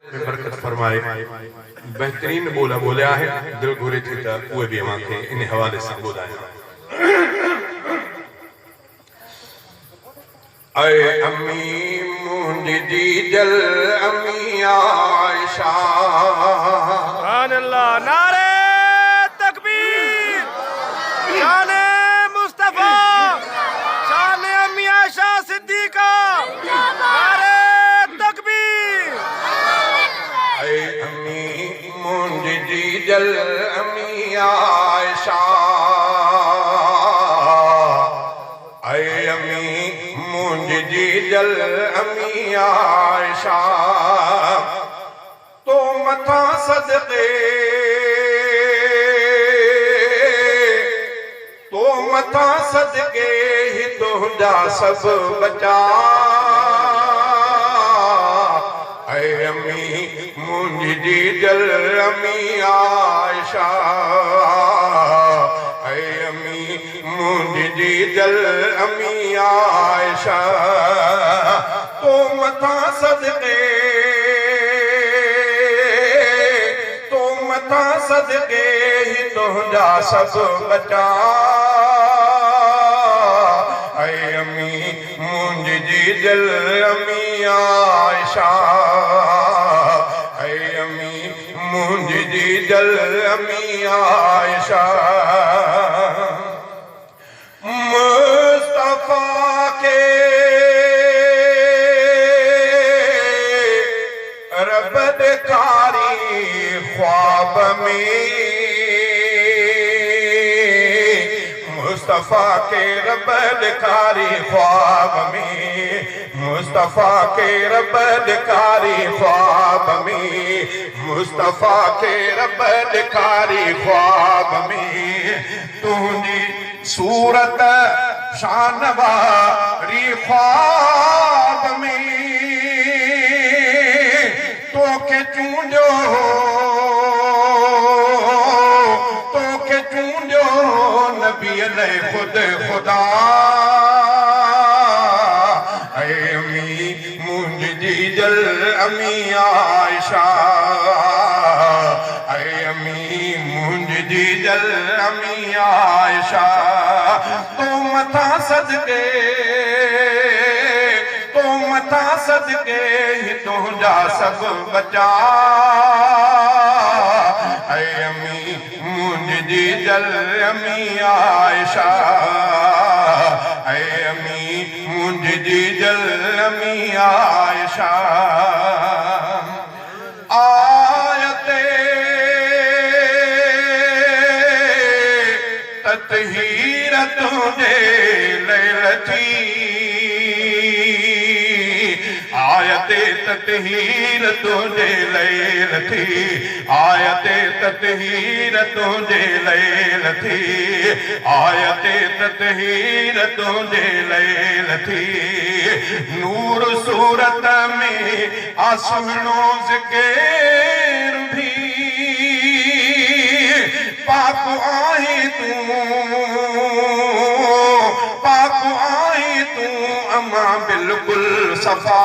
बरकत फरमाए। बेहतरीन बोला बोलिया है, दिल घुरे थी त उहे भी अवांखे इन हवाले से ॿुधायां। ऐ अम्मी मुंहिंजी दिल अम्मी आयशा, सुभान अल्लाह, नारे तकबीर, शाने मुस्तफा, शाने अम्मी आयशा सिद्दीका, नारे तकबीर। ऐ अम्मी मुंहिंजी दिल अम्मी आयशा, ऐ अम्मी मुंहिंजी दिल अम्मी आयशा, तो मथा सदके, तो मथा सदके ही तुझा सब बचा। ऐ अम्मी मुंहिंजी दिल अम्मी आयशा, ऐ अम्मी मुंहिंजी दिल अम्मी आयशा, तो मथा सदके, तो मथा सदके ही तुझा सब बचा। ऐ अम्मी मुंहिंजी दिल अम्मी आयशा, ऐ अम्मी मुंहिंजी दिल अम्मी आयशा, मुस्तफा के रब ॾेखारी ख्वाब में, मुस्तफा के रब ॾेखारी ख्वाब में, मुस्तफा के रब ॾेखारी ख्वाब में, मुस्तफा के रब ॾेखारी ख्वाब में, तुझी सूरत शान वारी ख्वाब में, तोखे चूंडियो, तोखे चूंडियो नबी ने खुद खुदा। ऐ अम्मी मुंहिंजी दिल अम्मी आयशा, ऐ अम्मी मुंहिंजी दिल अम्मी आयशा, तो मथा सदके, तो मथा सदके ही तुझा सब बचा। ऐ अम्मी मुंहिंजी दिल अम्मी आयशा, ऐ अम्मी मुंहिंजी दिल अम्मी आयशा, आयते ततहीर तुझे लैल थी, आयते ततहीर तुझे लैल थी, आयते ततहीर तुझे लैल थी, आयते ततहीर तुझे लैल थी, नूर सूरत में आसमानों ज़िक्र भी, पाक आई तू, पाक आई तू अम्मा बिल्कुल सफा।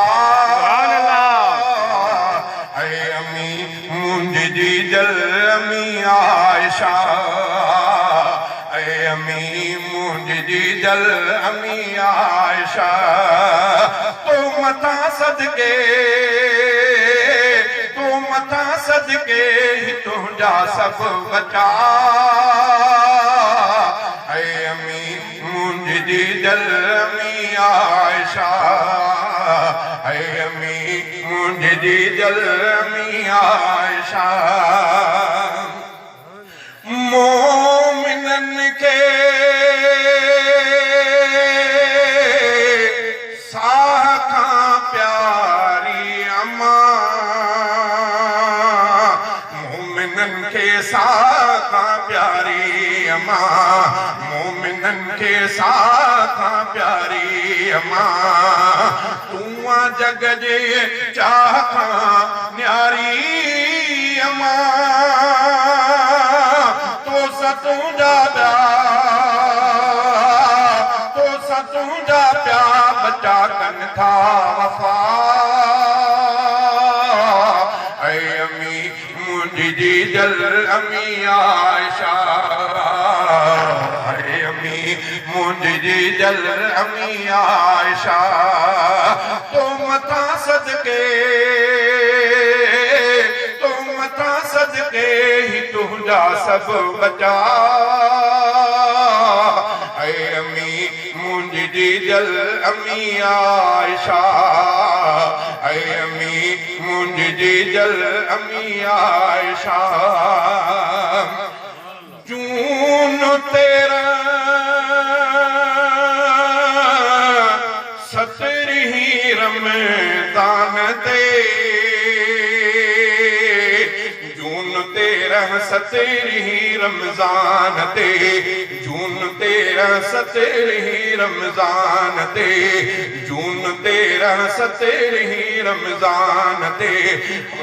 ऐ अम्मी मुंहिंजी दिल अम्मी आयशा, ऐ अम्मी मुंहिंजी दिल अम्मी आयशा, तो मथा सदके, तो मथा सदके ही तुझा सब बचा। ऐ अम्मी मुंहिंजी दिल अम्मी आयशा, ऐ अम्मी मुंहिंजी दिल अम्मी आयशा, मोमिनन के साह खां प्यारी अम्मा, मोमिनन के साह खां प्यारी अम्मा, मोमिनन के साथ प्यारी अम्मा, तू जग जे चाह खां न्यारी अम्मा, तो तुझा प्या, तो तुझा प्या बचा कन था वफा। जी जल अमी आयशा अरे अमी मुंहिंजी जल अमी आयशा तो मथा सदके ही तुझा सब बचा ऐ अमी मुंहिंजी जल अमी आयशा ऐ अमी मुंहिंजी जल अमी आयशा जून तेरा सतरही रमज़ान ते सतरही रमज़ान ते जून तेरा सतरही रमज़ान ते जून तेरा सतरही रमज़ान ते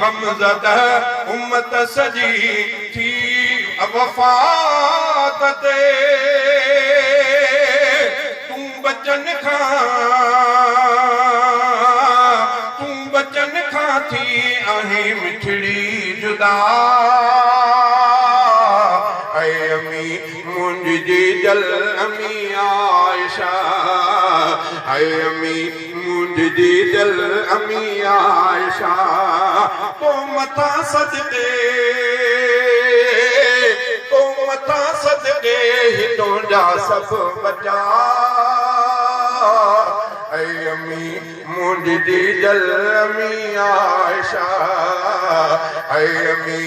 गमज़दा उम्मत सजी थी वफ़ात ते तू बचन खां थी आहे मिठड़ी जुदा मुंहिंजी जल अमी आयशा ऐ अमी मुंहिंजी जल अमी आयशा तो मथा सदके ही तुझा सब बचा ऐ अमी मुंहिंजी जल अमी आयशा ऐ अमी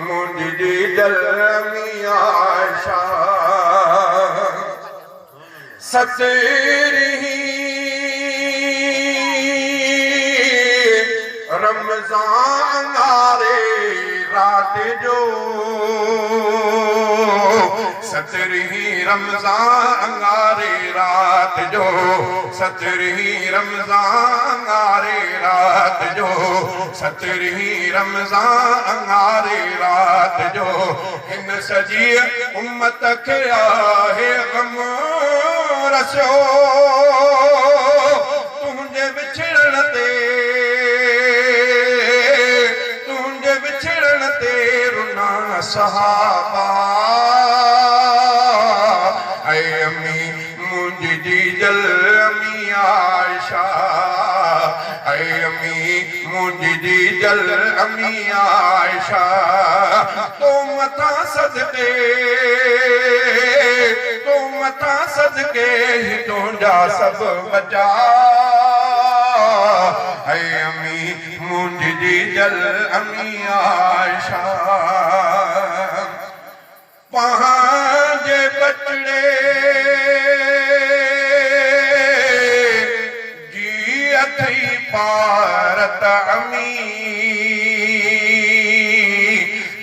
मुंहिंजी जल अमी आयशा सतरही रमज़ान आरे रात जो सतरही रमज़ान आरे रात जो सतरही रमज़ान आरे रात जो सतरही रमज़ान आरे रात जो इन सजी उम्मत खे आहे गम रसो तुंहिंजे विछड़ण ते रुना सहाबा ऐ अमी मुंहिंजी जल अमी आयशा ऐ अमी मुंहिंजी जल अमी आयशा तो मथा सदके ही तुझा सब बचा ऐ अमी मुंहिंजी जल अमी आयशा पंहिंजे बचड़े जी अथई पारत अमी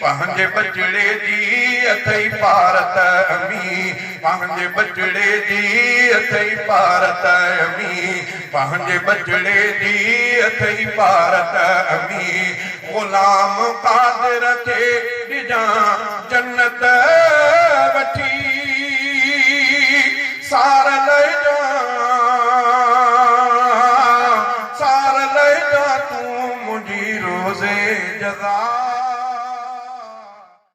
पंहिंजे बचड़े जी अथई पारत अमी पंहिंजे बचड़े जी अथई पारत अमी पंहिंजे बचड़े जी अथई पारत अमी ग़ुलाम क़ादिर खे ॾिजां जन्नत वठी सा